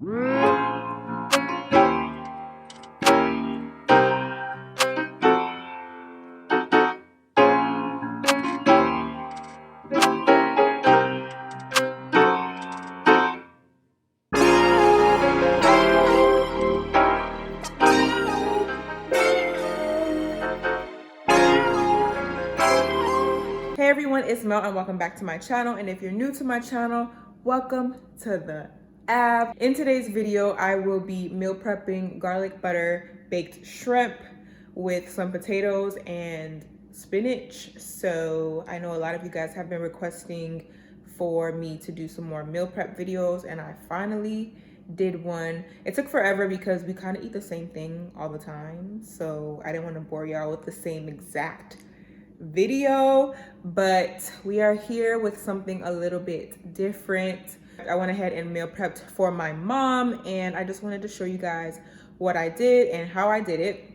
Hey everyone, it's Mel and welcome back to my channel. And if you're new to my channel, welcome to the Ave. In today's video, I will be meal prepping garlic butter baked shrimp with some potatoes and spinach. So I know a lot of you guys have been requesting for me to do some more meal prep videos, and I finally did one. It took forever because we kind of eat the same thing all the time, so I didn't want to bore y'all with the same exact video, but we are here with something a little bit different. I went ahead and meal prepped for my mom, and I just wanted to show you guys what I did and how I did it.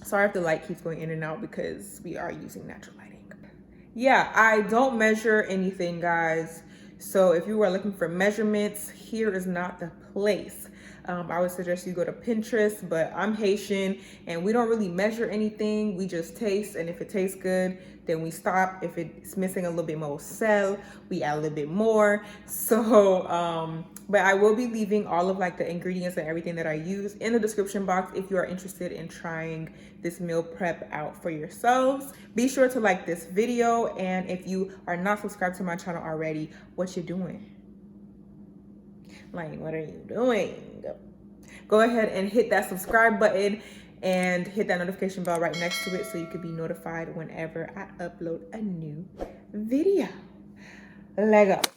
Sorry if the light keeps going in and out because we are using natural lighting. Yeah, I don't measure anything, guys. So if you are looking for measurements, here is not the place. I would suggest you go to Pinterest, but I'm Haitian and we don't really measure anything. We just taste, and if it tastes good, then we stop. If it's missing a little bit more sel, we add a little bit more. So, but I will be leaving all of like the ingredients and everything that I use in the description box if you are interested in trying this meal prep out for yourselves. Be sure to like this video, and if you are not subscribed to my channel already, what you doing? Like, what are you doing? Go ahead and hit that subscribe button and hit that notification bell right next to it so you can be notified whenever I upload a new video. Let's go.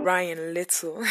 Ryan Little.